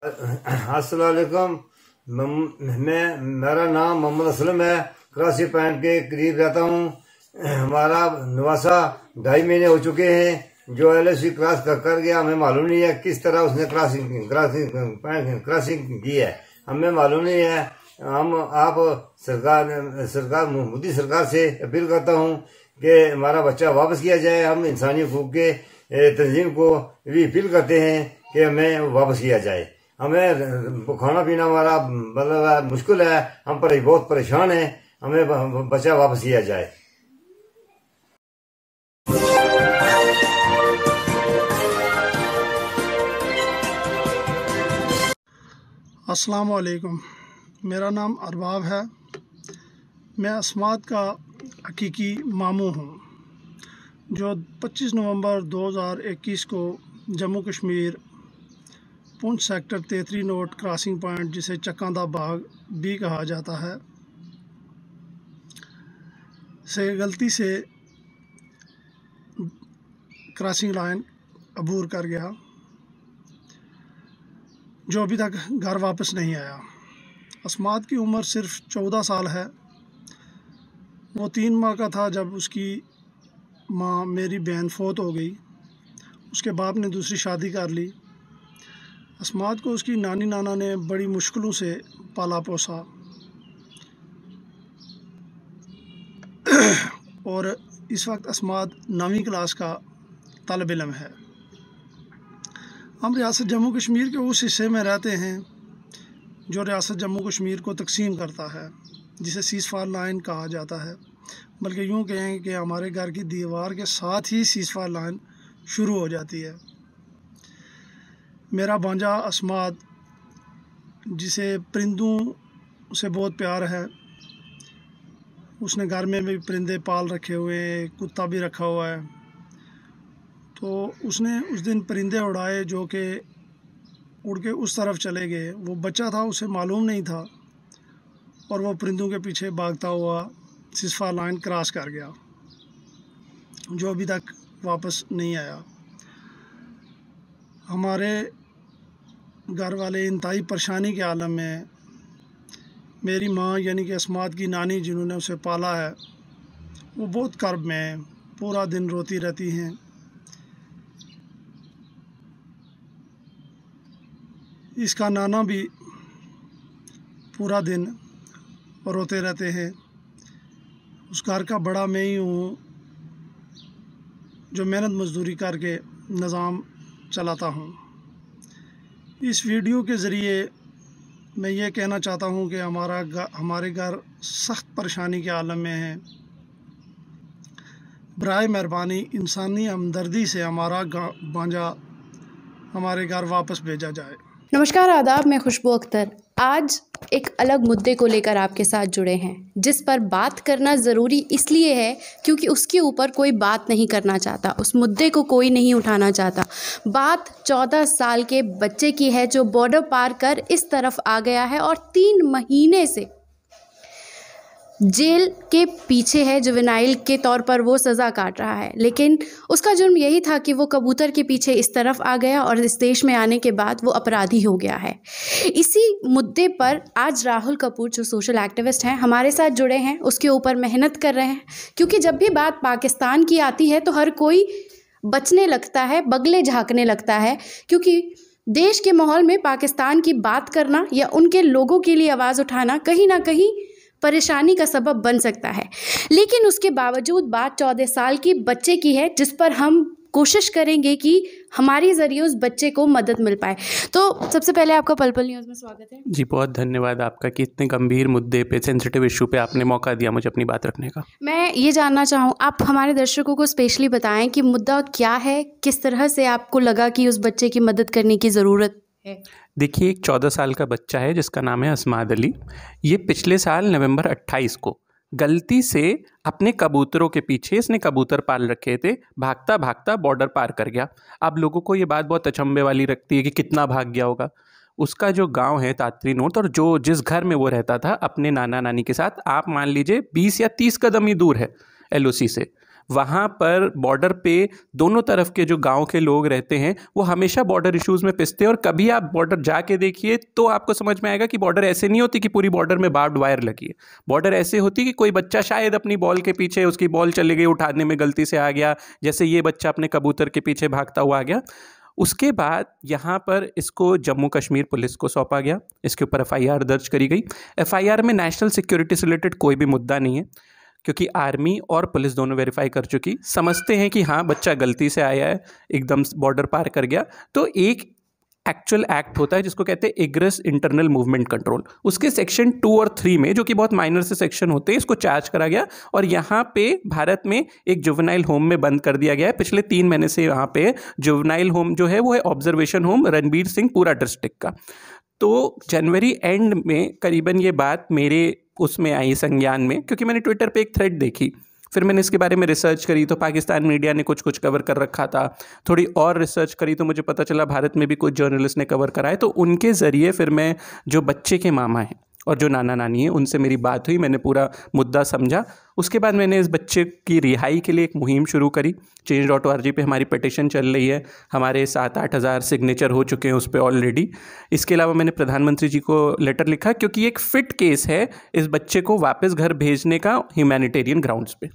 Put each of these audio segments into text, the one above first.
अस्सलाम वालेकुम। मेरा नाम मोहम्मद असलम है। कराची पॉइंट के करीब रहता हूँ। हमारा नवासा 2.5 महीने हो चुके हैं। जो LSC क्रॉस कर गया, हमें मालूम नहीं है किस तरह उसने क्रॉसिंग की है, हमें मालूम नहीं है। हम आप सरकार मोदी सरकार से अपील करता हूँ कि हमारा बच्चा वापस किया जाए। हम इंसानी हकूक के तंजीम को भी अपील करते हैं कि हमें वापस किया जाए। हमें खाना पीना हमारा मतलब मुश्किल है, हम पर बहुत परेशान हैं। हमें बच्चा वापस किया जाए। अस्सलाम वालेकुम। मेरा अरबाब अरबाब है। मैं अस्मात का हकीकी मामू हूँ, जो 25 नवंबर 2021 को Jammu Kashmir Poonch sector 33 note crossing point, जिसे चक्कांदा बाग भी कहा जाता है, से गलती से क्रॉसिंग लाइन अबूर कर गया, जो अभी तक घर वापस नहीं आया। अस्मात की उम्र सिर्फ 14 साल है। वो 3 माह का था जब उसकी माँ मेरी बहन फौत हो गई। उसके बाप ने दूसरी शादी कर ली। अस्मात को उसकी नानी नाना ने बड़ी मुश्किलों से पाला पोसा और इस वक्त अस्मात 9वीं क्लास का तालिब इल्म है। हम रियासत जम्मू कश्मीर के उस हिस्से में रहते हैं जो रियासत जम्मू कश्मीर को तकसीम करता है, जिसे सीज़फायर लाइन कहा जाता है। बल्कि यूँ कहें कि हमारे घर की दीवार के साथ ही सीज़फायर लाइन शुरू हो जाती है। मेरा भांजा अस्मात, जिसे परिंदों से बहुत प्यार है, उसने घर में भी परिंदे पाल रखे हुए हैं, कुत्ता भी रखा हुआ है। तो उसने उस दिन परिंदे उड़ाए जो कि उड़ के उस तरफ चले गए। वो बच्चा था, उसे मालूम नहीं था, और वो परिंदों के पीछे भागता हुआ सीज़फायर लाइन क्रॉस कर गया, जो अभी तक वापस नहीं आया। हमारे घर वाले इंतहाई परेशानी के आलम में। मेरी माँ यानी कि अस्मात की नानी, जिन्होंने उसे पाला है, वो बहुत कर्ब में है, पूरा दिन रोती रहती हैं। इसका नाना भी पूरा दिन रोते रहते हैं। उस घर का बड़ा मैं ही हूँ, जो मेहनत मजदूरी करके निज़ाम चलाता हूँ। इस वीडियो के ज़रिए मैं ये कहना चाहता हूँ कि हमारे घर सख्त परेशानी के आलम में है। बराए मेहरबानी इंसानी हमदर्दी से हमारा भांजा हमारे घर वापस भेजा जाए। नमस्कार, आदाब। मैं खुशबू अख्तर आज एक अलग मुद्दे को लेकर आपके साथ जुड़े हैं, जिस पर बात करना ज़रूरी इसलिए है क्योंकि उसके ऊपर कोई बात नहीं करना चाहता, उस मुद्दे को कोई नहीं उठाना चाहता। बात 14 साल के बच्चे की है जो बॉर्डर पार कर इस तरफ आ गया है और 3 महीने से जेल के पीछे है। जुवेनाइल के तौर पर वो सज़ा काट रहा है, लेकिन उसका जुर्म यही था कि वो कबूतर के पीछे इस तरफ आ गया और इस देश में आने के बाद वो अपराधी हो गया है। इसी मुद्दे पर आज राहुल कपूर, जो सोशल एक्टिविस्ट हैं, हमारे साथ जुड़े हैं, उसके ऊपर मेहनत कर रहे हैं। क्योंकि जब भी बात पाकिस्तान की आती है तो हर कोई बचने लगता है, बगले झाँकने लगता है, क्योंकि देश के माहौल में पाकिस्तान की बात करना या उनके लोगों के लिए आवाज़ उठाना कहीं ना कहीं परेशानी का सबब बन सकता है। लेकिन उसके बावजूद बात 14 साल की बच्चे की है, जिस पर हम कोशिश करेंगे कि हमारी ज़रिए उस बच्चे को मदद मिल पाए। तो सबसे पहले आपका पल पल न्यूज़ में स्वागत है। जी, बहुत धन्यवाद आपका कि इतने गंभीर मुद्दे पे, सेंसिटिव इशू पे आपने मौका दिया मुझे अपनी बात रखने का। मैं ये जानना चाहूँ, आप हमारे दर्शकों को स्पेशली बताएं कि मुद्दा क्या है, किस तरह से आपको लगा कि उस बच्चे की मदद करने की ज़रूरत है। देखिए, एक 14 साल का बच्चा है जिसका नाम है अस्मात अली। ये पिछले साल नवंबर 28 को गलती से अपने कबूतरों के पीछे, इसने कबूतर पाल रखे थे, भागता भागता बॉर्डर पार कर गया। अब लोगों को ये बात बहुत अचंभे वाली लगती है कि कितना भाग गया होगा। उसका जो गांव है तात्री नोट, और जिस घर में वो रहता था अपने नाना नानी के साथ, आप मान लीजिए 20 या 30 कदम ही दूर है LOC से। वहाँ पर बॉर्डर पे दोनों तरफ के जो गांव के लोग रहते हैं वो हमेशा बॉर्डर इश्यूज़ में पिसते हैं। और कभी आप बॉर्डर जाके देखिए तो आपको समझ में आएगा कि बॉर्डर ऐसे नहीं होती कि पूरी बॉर्डर में बार्ब्ड वायर लगी है। बॉर्डर ऐसे होती कि कोई बच्चा शायद अपनी बॉल के पीछे, उसकी बॉल चली गई, उठाने में गलती से आ गया, जैसे ये बच्चा अपने कबूतर के पीछे भागता हुआ आ गया। उसके बाद यहाँ पर इसको जम्मू कश्मीर पुलिस को सौंपा गया, इसके ऊपर एफआईआर दर्ज करी गई। एफआईआर में नेशनल सिक्योरिटी से रिलेटेड कोई भी मुद्दा नहीं है, क्योंकि आर्मी और पुलिस दोनों वेरीफाई कर चुकी, समझते हैं कि हाँ बच्चा गलती से आया है, एकदम बॉर्डर पार कर गया। तो एक एक्चुअल एक्ट होता है जिसको कहते हैं एग्रेस इंटरनल मूवमेंट कंट्रोल, उसके सेक्शन 2 और 3 में, जो कि बहुत माइनर से सेक्शन होते हैं, इसको चार्ज करा गया और यहाँ पे भारत में एक जुवेनाइल होम में बंद कर दिया गया है। पिछले 3 महीने से यहाँ पे जुवेनाइल होम जो है वो है ऑब्जर्वेशन होम रणबीर सिंह पूरा डिस्ट्रिक्ट का। तो जनवरी एंड में करीबन ये बात मेरे उसमें आई संज्ञान में, क्योंकि मैंने ट्विटर पे एक थ्रेड देखी, फिर मैंने इसके बारे में रिसर्च करी तो पाकिस्तान मीडिया ने कुछ कुछ कवर कर रखा था, थोड़ी और रिसर्च करी तो मुझे पता चला भारत में भी कुछ जर्नलिस्ट ने कवर कराए। तो उनके ज़रिए फिर मैं जो बच्चे के मामा हैं और जो नाना नानी हैं उनसे मेरी बात हुई, मैंने पूरा मुद्दा समझा। उसके बाद मैंने इस बच्चे की रिहाई के लिए एक मुहिम शुरू करी। change.org पे हमारी पिटिशन चल रही है, हमारे 7-8 हज़ार सिग्नेचर हो चुके हैं उस पर ऑलरेडी। इसके अलावा मैंने प्रधानमंत्री जी को लेटर लिखा, क्योंकि एक फ़िट केस है इस बच्चे को वापस घर भेजने का ह्यूमैनिटेरियन ग्राउंड्स पे।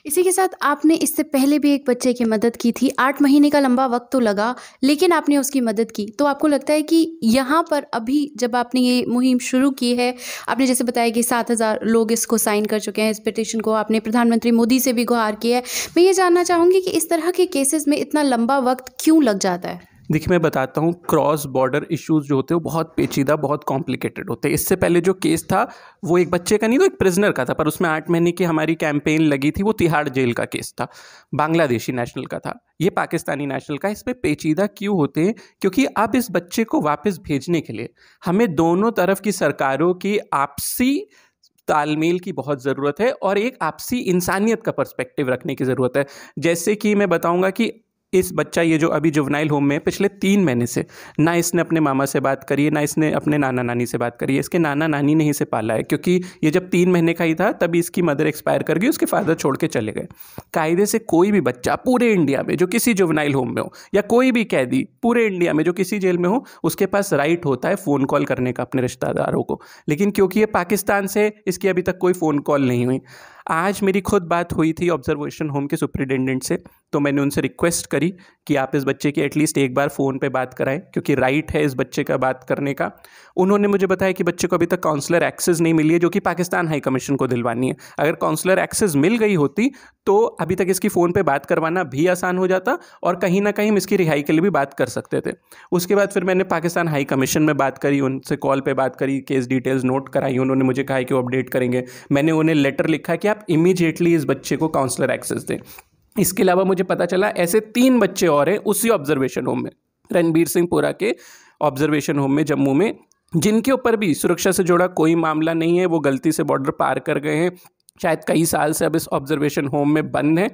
इसी के साथ आपने इससे पहले भी एक बच्चे की मदद की थी, 8 महीने का लंबा वक्त तो लगा, लेकिन आपने उसकी मदद की। तो आपको लगता है कि यहाँ पर अभी जब आपने ये मुहिम शुरू की है, आपने जैसे बताया कि 7,000 लोग इसको साइन कर चुके हैं, इस पिटीशन को आपने प्रधानमंत्री मोदी से भी गुहार की है, मैं ये जानना चाहूँगी कि इस तरह के केसेस में इतना लंबा वक्त क्यों लग जाता है? देखिए मैं बताता हूँ, क्रॉस बॉर्डर इश्यूज़ जो होते हैं वो बहुत पेचीदा, बहुत कॉम्प्लिकेटेड होते हैं। इससे पहले जो केस था वो एक बच्चे का नहीं, तो एक प्रिजनर का था, पर उसमें 8 महीने की हमारी कैंपेन लगी थी। वो तिहाड़ जेल का केस था, बांग्लादेशी नेशनल का था, ये पाकिस्तानी नेशनल का। इसमें पेचीदा क्यों होते हैं? क्योंकि अब इस बच्चे को वापस भेजने के लिए हमें दोनों तरफ की सरकारों की आपसी तालमेल की बहुत ज़रूरत है और एक आपसी इंसानियत का पर्सपेक्टिव रखने की ज़रूरत है। जैसे कि मैं बताऊंगा कि इस बच्चा ये जो अभी जुवेनाइल होम में पिछले 3 महीने से ना इसने अपने मामा से बात करी है, ना इसने अपने नाना नानी से बात करी है। इसके नाना नानी ने इसे पाला है, क्योंकि ये जब 3 महीने का ही था तभी इसकी मदर एक्सपायर कर गई, उसके फादर छोड़ के चले गए। कायदे से कोई भी बच्चा पूरे इंडिया में जो किसी जुवेनाइल होम में हो, या कोई भी कैदी पूरे इंडिया में जो किसी जेल में हो, उसके पास राइट होता है फ़ोन कॉल करने का अपने रिश्तेदारों को। लेकिन क्योंकि ये पाकिस्तान से, इसकी अभी तक कोई फ़ोन कॉल नहीं हुई। आज मेरी खुद बात हुई थी ऑब्जर्वेशन होम के सुपरिटेंडेंट से, तो मैंने उनसे रिक्वेस्ट करी कि आप इस बच्चे की एटलीस्ट एक बार फ़ोन पे बात कराएं, क्योंकि राइट है इस बच्चे का बात करने का। उन्होंने मुझे बताया कि बच्चे को अभी तक काउंसलर एक्सेस नहीं मिली है, जो कि पाकिस्तान हाई कमीशन को दिलवानी है। अगर काउंसलर एक्सेस मिल गई होती तो अभी तक इसकी फ़ोन पे बात करवाना भी आसान हो जाता और कहीं ना कहीं हम इसकी रिहाई के लिए भी बात कर सकते थे। उसके बाद फिर मैंने पाकिस्तान हाई कमीशन में बात करी, उनसे कॉल पे बात करी, केस डिटेल्स नोट कराई। उन्होंने मुझे कहा कि वो अपडेट करेंगे। मैंने उन्हें लेटर लिखा कि आप इमीडिएटली इस बच्चे को काउंसलर एक्सेस दें। इसके अलावा मुझे पता चला ऐसे 3 बच्चे और हैं उसी ऑब्जर्वेशन होम में, रणबीर सिंहपुरा के ऑब्जर्वेशन होम में जम्मू में, जिनके ऊपर भी सुरक्षा से जुड़ा कोई मामला नहीं है। वो गलती से बॉर्डर पार कर गए हैं, शायद कई साल से अब इस ऑब्जर्वेशन होम में बंद हैं,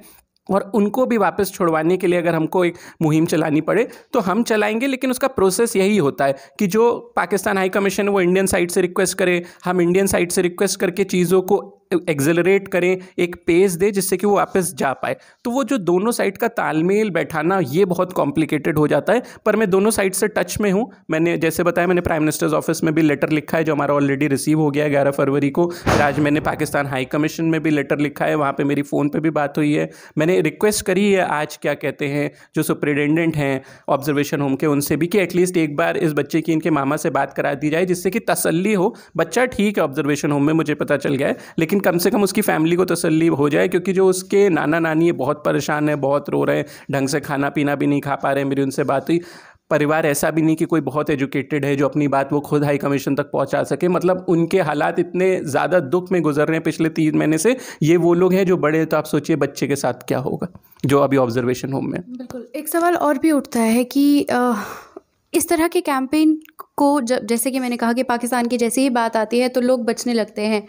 और उनको भी वापस छुड़वाने के लिए अगर हमको एक मुहिम चलानी पड़े तो हम चलाएंगे। लेकिन उसका प्रोसेस यही होता है कि जो पाकिस्तान हाई कमीशन है वो इंडियन साइड से रिक्वेस्ट करे, हम इंडियन साइड से रिक्वेस्ट करके चीज़ों को एक्सेलरेट करें, एक पेस दे जिससे कि वो वापस जा पाए। तो वो जो दोनों साइड का तालमेल बैठाना ये बहुत कॉम्प्लिकेटेड हो जाता है। पर मैं दोनों साइड से टच में हूँ। मैंने जैसे बताया, मैंने प्राइम मिनिस्टर्स ऑफिस में भी लेटर लिखा है जो हमारा ऑलरेडी रिसीव हो गया है 11 फरवरी को। आज मैंने पाकिस्तान हाई कमीशन में भी लेटर लिखा है, वहाँ पर मेरी फ़ोन पर भी बात हुई है। मैंने रिक्वेस्ट करी है आज, क्या कहते हैं, जो सुपरिटेंडेंट हैं ऑब्जर्वेशन होम के, उनसे भी कि एटलीस्ट एक बार इस बच्चे की इनके मामा से बात करा दी जाए, जिससे कि तसल्ली हो। बच्चा ठीक है ऑब्जर्वेशन होम में, मुझे पता चल गया है, लेकिन कम से कम उसकी फैमिली को तसल्ली हो जाए, क्योंकि जो उसके नाना नानी है बहुत परेशान है, बहुत रो रहे हैं, ढंग से खाना पीना भी नहीं खा पा रहे हैं। मेरी उनसे बात हुई। परिवार ऐसा भी नहीं कि कोई बहुत एजुकेटेड है जो अपनी बात वो खुद हाई कमीशन तक पहुंचा सके। मतलब उनके हालात इतने ज़्यादा दुख में गुजर रहे हैं पिछले 3 महीने से। ये वो लोग हैं जो बड़े, तो आप सोचिए बच्चे के साथ क्या होगा जो अभी ऑब्जर्वेशन होम में। बिल्कुल। एक सवाल और भी उठता है कि इस तरह के कैंपेन को जैसे कि मैंने कहा कि पाकिस्तान की जैसे ही बात आती है तो लोग बचने लगते हैं।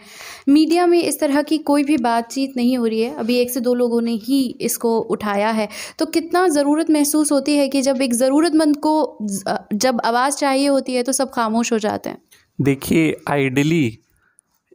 मीडिया में इस तरह की कोई भी बातचीत नहीं हो रही है। अभी 1 से 2 लोगों ने ही इसको उठाया है। तो कितना ज़रूरत महसूस होती है कि जब एक ज़रूरतमंद को जब आवाज़ चाहिए होती है तो सब खामोश हो जाते हैं। देखिए, आइडियली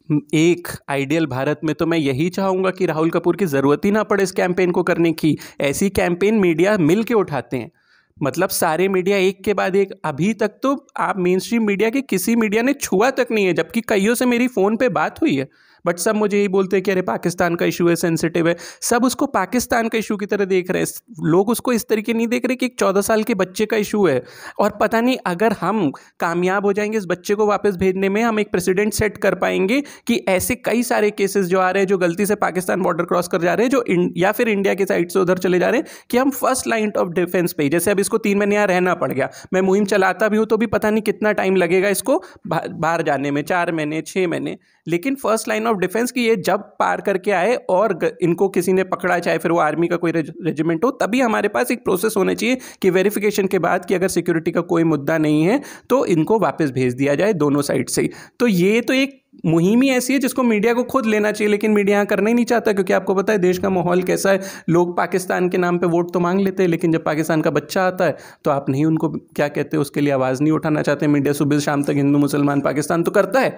एक आइडियल भारत में तो मैं यही चाहूँगा कि राहुल कपूर की ज़रूरत ही ना पड़े इस कैंपेन को करने की। ऐसी कैंपेन मीडिया मिल के उठाते हैं, मतलब सारे मीडिया एक के बाद एक। अभी तक तो आप मेन स्ट्रीम मीडिया के किसी मीडिया ने छुआ तक नहीं है, जबकि कईयों से मेरी फ़ोन पे बात हुई है, बट सब मुझे यही बोलते हैं कि अरे पाकिस्तान का इशू है, सेंसिटिव है। सब उसको पाकिस्तान का इशू की तरह देख रहे हैं, लोग उसको इस तरीके नहीं देख रहे कि एक 14 साल के बच्चे का इशू है। और पता नहीं अगर हम कामयाब हो जाएंगे इस बच्चे को वापस भेजने में, हम एक प्रेसिडेंट सेट कर पाएंगे कि ऐसे कई सारे केसेस जो आ रहे हैं, जो गलती से पाकिस्तान बॉर्डर क्रॉस कर जा रहे हैं, जो या फिर इंडिया की साइड से उधर चले जा रहे हैं, कि हम फर्स्ट लाइन ऑफ डिफेंस पे, जैसे अब इसको 3 महीने यहाँ रहना पड़ गया, मैं मुहिम चलाता भी हूँ तो भी पता नहीं कितना टाइम लगेगा इसको बाहर जाने में, 4 महीने 6 महीने, लेकिन फर्स्ट लाइन ऑफ डिफेंस की ये जब पार करके आए और इनको किसी ने पकड़ा, चाहे फिर वो आर्मी का कोई रेजिमेंट हो, तभी हमारे पास एक प्रोसेस होना चाहिए कि वेरिफिकेशन के बाद कि अगर सिक्योरिटी का कोई मुद्दा नहीं है तो इनको वापस भेज दिया जाए दोनों साइड से। तो ये तो एक मुहिम ही ऐसी है जिसको मीडिया को खुद लेना चाहिए, लेकिन मीडिया यहाँ करना ही नहीं चाहता, क्योंकि आपको पता है देश का माहौल कैसा है। लोग पाकिस्तान के नाम पे वोट तो मांग लेते हैं, लेकिन जब पाकिस्तान का बच्चा आता है तो आप नहीं उनको क्या कहते हैं, उसके लिए आवाज़ नहीं उठाना चाहते। मीडिया सुबह शाम तक हिंदू मुसलमान पाकिस्तान तो करता है,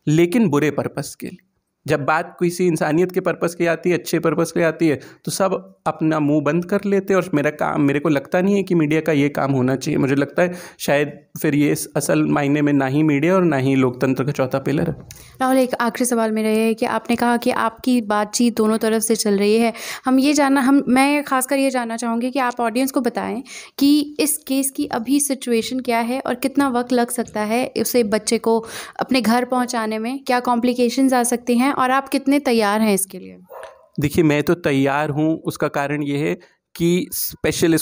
लेकिन बुरे पर्पस के लिए। जब बात किसी इंसानियत के पर्पस की आती है, अच्छे पर्पस की आती है, तो सब अपना मुंह बंद कर लेते हैं। और मेरे को लगता नहीं है कि मीडिया का ये काम होना चाहिए। मुझे लगता है शायद फिर ये असल मायने में ना ही मीडिया और ना ही लोकतंत्र का चौथा पिलर है। राहुल, एक आखिरी सवाल मेरा ये है कि आपने कहा कि आपकी बातचीत दोनों तरफ से चल रही है। मैं खासकर ये जानना चाहूँगी कि आप ऑडियंस को बताएं कि इस केस की अभी सिचुएशन क्या है और कितना वक्त लग सकता है उसे बच्चे को अपने घर पहुँचाने में, क्या कॉम्प्लिकेशंस आ सकती हैं और आप कितने तैयार हैं इसके लिए? देखिए, मैं तो तैयार हूँ। उसका कारण ये है कि स्पेशल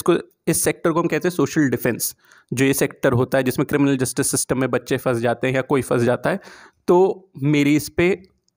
इस सेक्टर को हम कहते हैं सोशल डिफेंस। जो ये सेक्टर होता है जिसमें क्रिमिनल जस्टिस सिस्टम में बच्चे फंस जाते हैं या कोई फंस जाता है, तो मेरी इस पे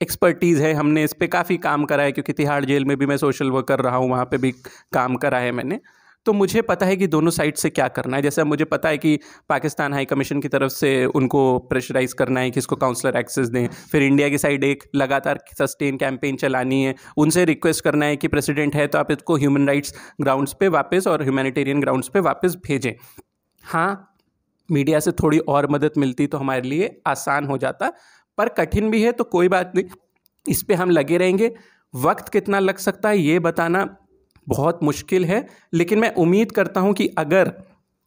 एक्सपर्टीज़ है। हमने इस पे काफ़ी काम करा है, क्योंकि तिहाड़ जेल में भी मैं सोशल वर्क कर रहा हूँ, वहाँ पे भी काम करा है मैंने। तो मुझे पता है कि दोनों साइड से क्या करना है। जैसे मुझे पता है कि पाकिस्तान हाई कमीशन की तरफ से उनको प्रेशराइज़ करना है कि इसको काउंसलर एक्सेस दें। फिर इंडिया की साइड एक लगातार सस्टेन कैंपेन चलानी है, उनसे रिक्वेस्ट करना है कि प्रेसिडेंट है तो आप इसको ह्यूमन राइट्स ग्राउंड्स पे वापस और ह्यूमैनिटेरियन ग्राउंड्स पे वापस भेजें। हाँ, मीडिया से थोड़ी और मदद मिलती तो हमारे लिए आसान हो जाता, पर कठिन भी है। तो कोई बात नहीं, इस पर हम लगे रहेंगे। वक्त कितना लग सकता है ये बताना बहुत मुश्किल है, लेकिन मैं उम्मीद करता हूं कि अगर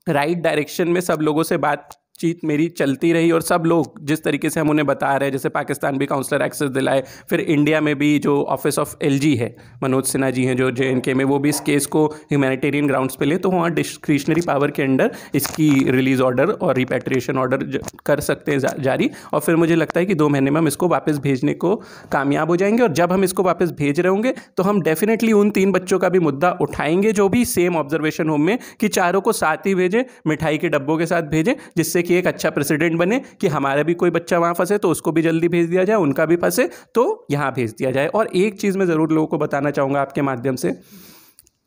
राइट डायरेक्शन में सब लोगों से बातचीत मेरी चलती रही और सब लोग जिस तरीके से हम उन्हें बता रहे हैं, जैसे पाकिस्तान भी काउंसलर एक्सेस दिलाए, फिर इंडिया में भी जो ऑफिस ऑफ एलजी है, मनोज सिन्हा जी हैं जो JNK में, वो भी इस केस को ह्यूमैनिटेरियन ग्राउंड्स पे ले, तो वहाँ डिस्क्रिशनरी पावर के अंडर इसकी रिलीज़ ऑर्डर और रिपैट्रिएशन ऑर्डर कर सकते हैं जारी। और फिर मुझे लगता है कि 2 महीने में हम इसको वापस भेजने को कामयाब हो जाएंगे। और जब हम इसको वापस भेज रहे होंगे तो हम डेफिनेटली उन 3 बच्चों का भी मुद्दा उठाएंगे जो भी सेम ऑब्जर्वेशन होम में, कि चारों को साथ ही भेजें, मिठाई के डब्बों के साथ भेजें, जिससे कि एक अच्छा प्रेसिडेंट बने कि हमारा भी कोई बच्चा वहां फंसे तो उसको भी जल्दी भेज दिया जाए, उनका भी फंसे तो यहां भेज दिया जाए। और एक चीज मैं जरूर लोगों को बताना चाहूंगा आपके माध्यम से,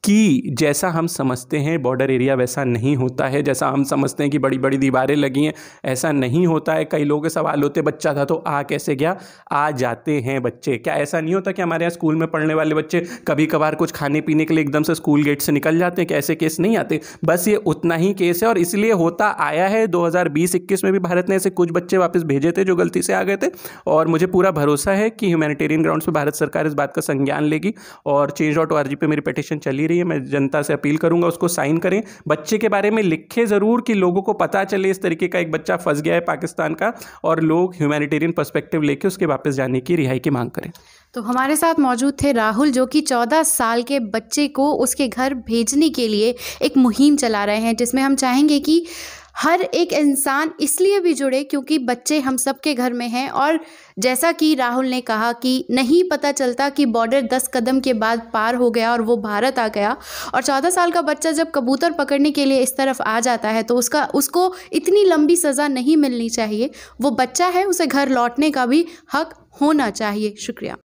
कि जैसा हम समझते हैं बॉर्डर एरिया वैसा नहीं होता है। जैसा हम समझते हैं कि बड़ी बड़ी दीवारें लगी हैं, ऐसा नहीं होता है। कई लोगों के सवाल होते हैं बच्चा था तो आ कैसे गया, आ जाते हैं बच्चे। क्या ऐसा नहीं होता कि हमारे यहाँ स्कूल में पढ़ने वाले बच्चे कभी कभार कुछ खाने पीने के लिए एकदम से स्कूल गेट से निकल जाते हैं? क्या ऐसे केस नहीं आते? बस ये उतना ही केस है, और इसलिए होता आया है। 2020-21 में भी भारत ने ऐसे कुछ बच्चे वापस भेजे थे जो गलती से आ गए थे, और मुझे पूरा भरोसा है कि ह्यूमैनिटेरियन ग्राउंड्स पर भारत सरकार इस बात का संज्ञान लेगी। और change.org पे मेरी पिटीशन चली रही है, मैं जनता से अपील करूंगा उसको साइन करें। बच्चे के बारे में लिखे जरूर कि लोगों को पता चले इस तरीके का एक बच्चा फंस गया है पाकिस्तान का, और लोग ह्यूमैनिटेरियन पर्सपेक्टिव लेके उसके वापस जाने की रिहाई की मांग करें। तो हमारे साथ मौजूद थे राहुल, जो कि 14 साल के बच्चे को उसके घर भेजने के लिए एक मुहिम चला रहे हैं, जिसमें हम चाहेंगे कि हर एक इंसान इसलिए भी जुड़े क्योंकि बच्चे हम सब के घर में हैं। और जैसा कि राहुल ने कहा कि नहीं पता चलता कि बॉर्डर 10 कदम के बाद पार हो गया और वो भारत आ गया, और 14 साल का बच्चा जब कबूतर पकड़ने के लिए इस तरफ आ जाता है तो उसको इतनी लंबी सज़ा नहीं मिलनी चाहिए। वो बच्चा है, उसे घर लौटने का भी हक होना चाहिए। शुक्रिया।